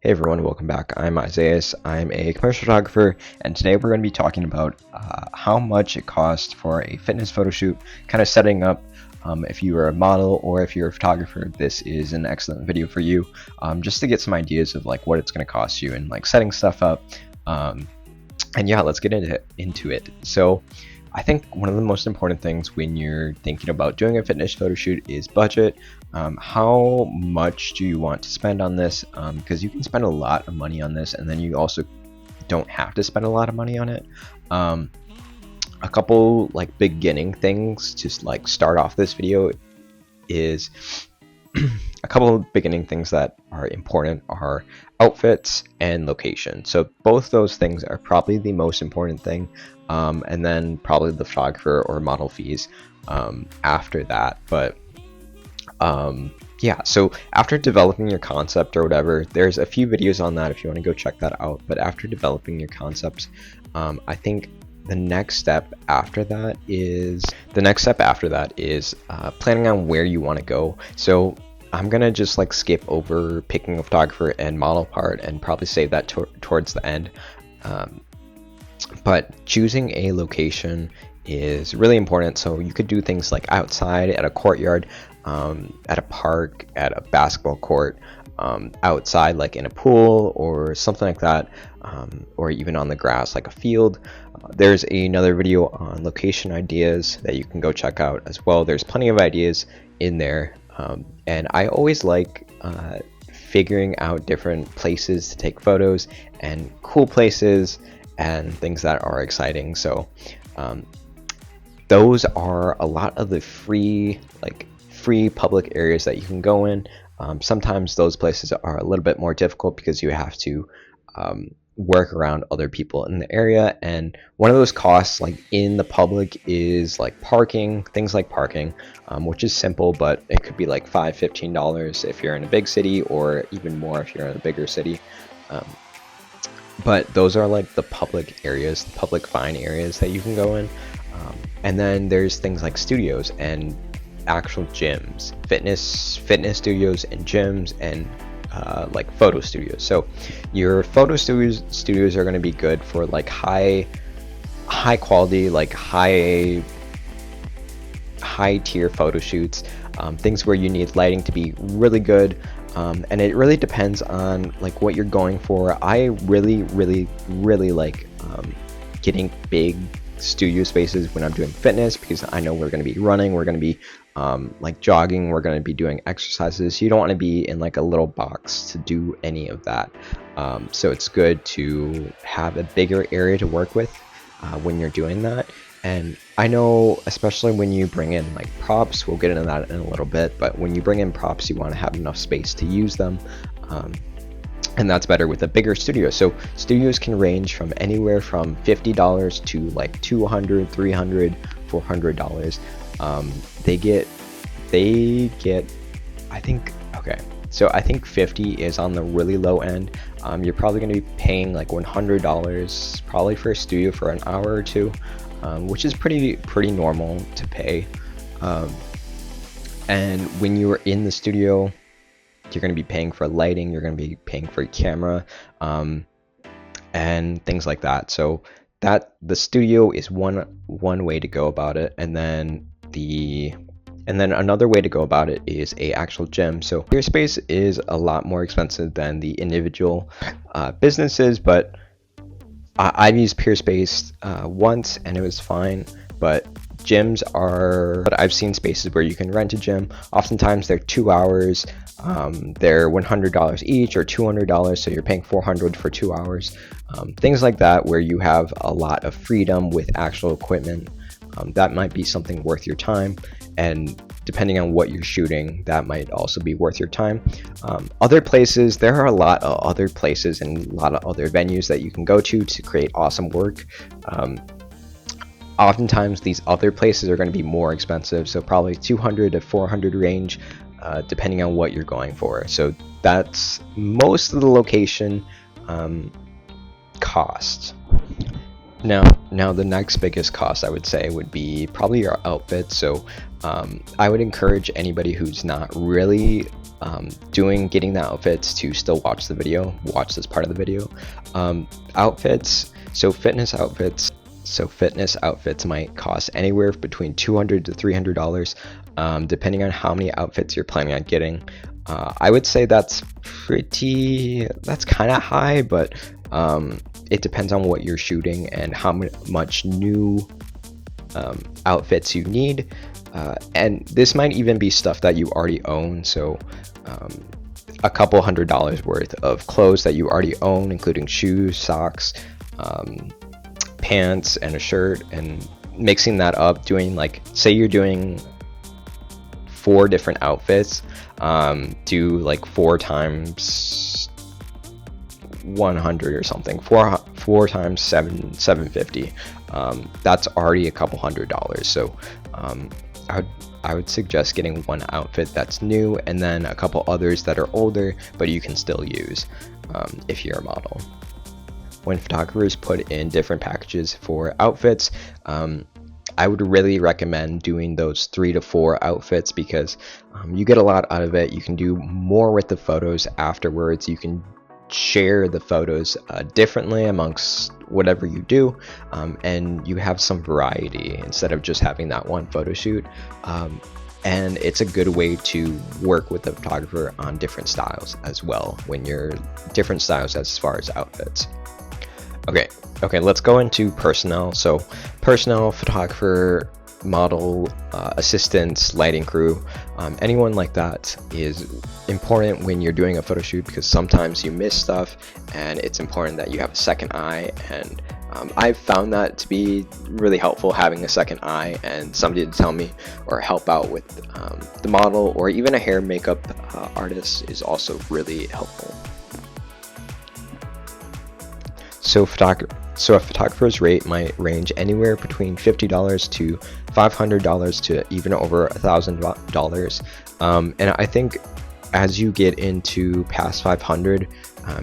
Hey everyone, welcome back. I'm Isaiah. I'm a commercial photographer, and today we're going to be talking about how much it costs for a fitness photo shoot, kind of setting up if you are a model or if you're a photographer. This is an excellent video for you, just to get some ideas of like what it's going to cost you and like setting stuff up. And yeah, let's get into it. So I think one of the most important things when you're thinking about doing a fitness photo shoot is budget. How much do you want to spend on this? Because you can spend a lot of money on this, and then you also don't have to spend a lot of money on it. A couple like beginning things to like start off this video is a couple of beginning things that are important are outfits and location. So both those things are probably the most important thing, and then probably the photographer or model fees after that. But yeah, so after developing your concept or whatever, there's a few videos on that if you want to go check that out. But after developing your concept, I think the next step after that is planning on where you want to go. So I'm gonna just like skip over picking a photographer and model part and probably save that towards the end. But choosing a location is really important. So you could do things like outside, at a courtyard, at a park, at a basketball court, outside like in a pool or something like that, or even on the grass like a field. There's another video on location ideas that you can go check out as well. There's plenty of ideas in there, and I always like figuring out different places to take photos and cool places and things that are exciting. So those are a lot of the free public areas that you can go in. Sometimes those places are a little bit more difficult because you have to work around other people in the area, and one of those costs like in the public is like parking, things like parking, which is simple, but it could be like $15 if you're in a big city, or even more if you're in a bigger city. But those are like the public areas, the public fine areas that you can go in. And then there's things like studios and actual gyms, fitness studios and gyms, and like photo studios. So your photo studios are going to be good for like high quality, like high tier photo shoots, things where you need lighting to be really good. And it really depends on like what you're going for. I really like getting big studio spaces when I'm doing fitness, because I know we're going to be running, we're going to be like jogging, we're going to be doing exercises. You don't want to be in like a little box to do any of that. So it's good to have a bigger area to work with when you're doing that. And I know, especially when you bring in like props, we'll get into that in a little bit, but when you bring in props, you want to have enough space to use them. And that's better with a bigger studio. So studios can range from anywhere from $50 to like $200, $300, $400. They get, I think, okay, so I think 50 is on the really low end. You're probably going to be paying like $100 probably for a studio for an hour or two, which is pretty normal to pay. And when you're in the studio, you're going to be paying for lighting, you're going to be paying for a camera, and things like that. So that the studio is one way to go about it, and then another way to go about it is a actual gym. So Peerspace is a lot more expensive than the individual businesses, but I've used Peerspace once and it was fine. But I've seen spaces where you can rent a gym. Oftentimes they're 2 hours. They're $100 each or $200, so you're paying $400 for 2 hours. Things like that, where you have a lot of freedom with actual equipment. That might be something worth your time, and depending on what you're shooting, that might also be worth your time. Other places, there are a lot of other places and a lot of other venues that you can go to create awesome work. Oftentimes these other places are going to be more expensive, so probably 200 to 400 range, depending on what you're going for. So that's most of the location cost. Now the next biggest cost I would say would be probably your outfit. So I would encourage anybody who's not really getting the outfits to still watch the video, watch this part of the video. Outfits, so fitness outfits might cost anywhere between $200 to $300, depending on how many outfits you're planning on getting. I would say that's kind of high, but it depends on what you're shooting and how much new outfits you need. And this might even be stuff that you already own, so a couple $100 worth of clothes that you already own, including shoes, socks, pants, and a shirt, and mixing that up, doing, like, say you're doing 4 different outfits, do like 4 times 100 or something, 4 times 750. That's already a couple $100. So I would suggest getting one outfit that's new and then a couple others that are older but you can still use if you're a model. When photographers put in different packages for outfits, I would really recommend doing those 3 to 4 outfits because you get a lot out of it. You can do more with the photos afterwards. You can share the photos differently amongst whatever you do, and you have some variety instead of just having that one photo shoot. And it's a good way to work with the photographer on different styles as well, when you're different styles as far as outfits. Okay, let's go into personnel. So personnel, photographer, model, assistants, lighting crew, anyone like that is important when you're doing a photo shoot because sometimes you miss stuff and it's important that you have a second eye. And I've found that to be really helpful, having a second eye and somebody to tell me or help out with the model, or even a hair makeup artist is also really helpful. So a photographer's rate might range anywhere between $50 to $500 to even over $1,000. And I think as you get into past 500,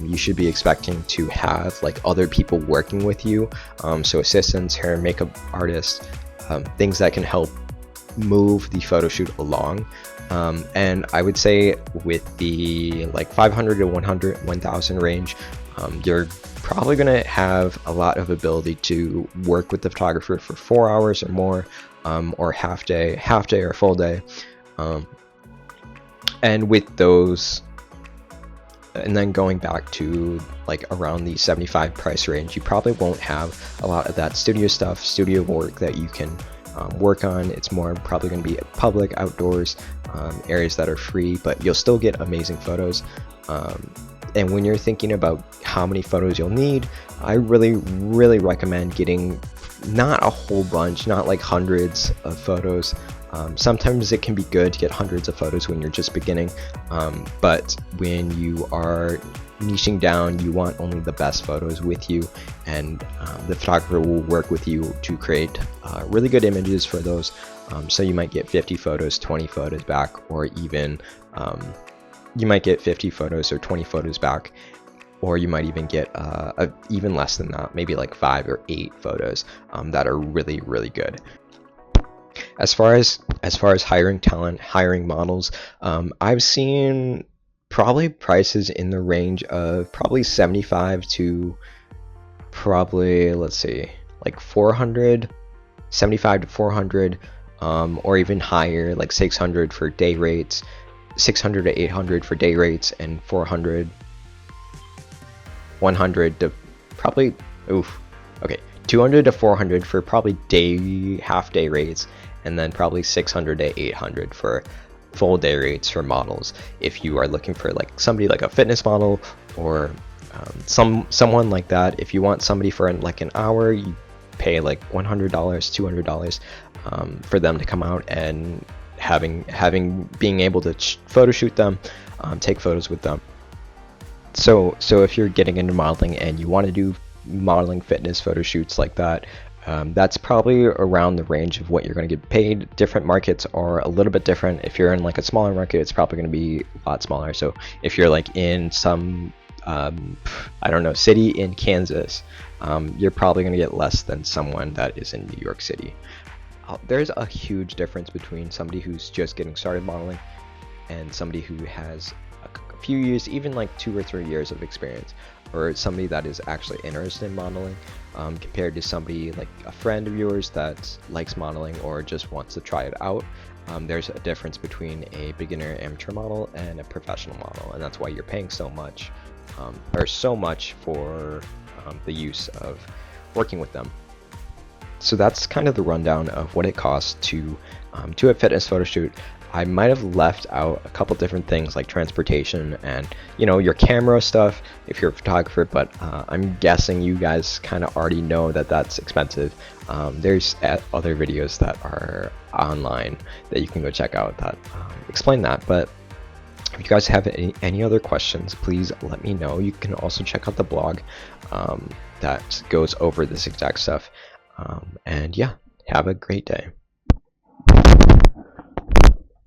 you should be expecting to have like other people working with you. So assistants, hair and makeup artists, things that can help move the photo shoot along. And I would say with the like 500 to 1,000 range, you're probably going to have a lot of ability to work with the photographer for 4 hours or more, or half day or full day. And with those, and then going back to like around the 75 price range, you probably won't have a lot of that studio work that you can work on. It's more probably going to be public, outdoors, areas that are free, but you'll still get amazing photos. And when you're thinking about how many photos you'll need, I really recommend getting not a whole bunch, not like hundreds of photos. Sometimes it can be good to get hundreds of photos when you're just beginning, but when you are niching down, you want only the best photos with you, and the photographer will work with you to create really good images for those. So you might get 50 photos, 20 photos back, or even you might get 50 photos or 20 photos back, or you might even get even less than that, maybe like 5 or 8 photos that are really good. As far as hiring talent, hiring models, I've seen probably prices in the range of probably 75 to probably, let's see, like 400, 75 to 400, or even higher, like 600 for day rates, 600 to 800 for day rates, and 100 to probably 200 to 400 for probably half day rates, and then probably 600 to 800 for full day rates for models. If you are looking for like somebody like a fitness model or someone like that, if you want somebody for like an hour, you pay like $100, $200 for them to come out and being able to photo shoot them, take photos with them. So if you're getting into modeling and you want to do modeling fitness photo shoots like that, that's probably around the range of what you're going to get paid. Different markets are a little bit different. If you're in like a smaller market, it's probably going to be a lot smaller. So if you're like in some I don't know, city in Kansas, you're probably going to get less than someone that is in New York City. There's a huge difference between somebody who's just getting started modeling and somebody who has a few years, even like 2 or 3 years of experience, or somebody that is actually interested in modeling, compared to somebody like a friend of yours that likes modeling or just wants to try it out. There's a difference between a beginner amateur model and a professional model, and that's why you're paying so much, or so much for the use of working with them. So that's kind of the rundown of what it costs to do a fitness photo shoot. I might have left out a couple different things like transportation and, you know, your camera stuff if you're a photographer, but I'm guessing you guys kind of already know that that's expensive. There's other videos that are online that you can go check out that explain that. But if you guys have any other questions, please let me know. You can also check out the blog that goes over this exact stuff. And yeah, have a great day.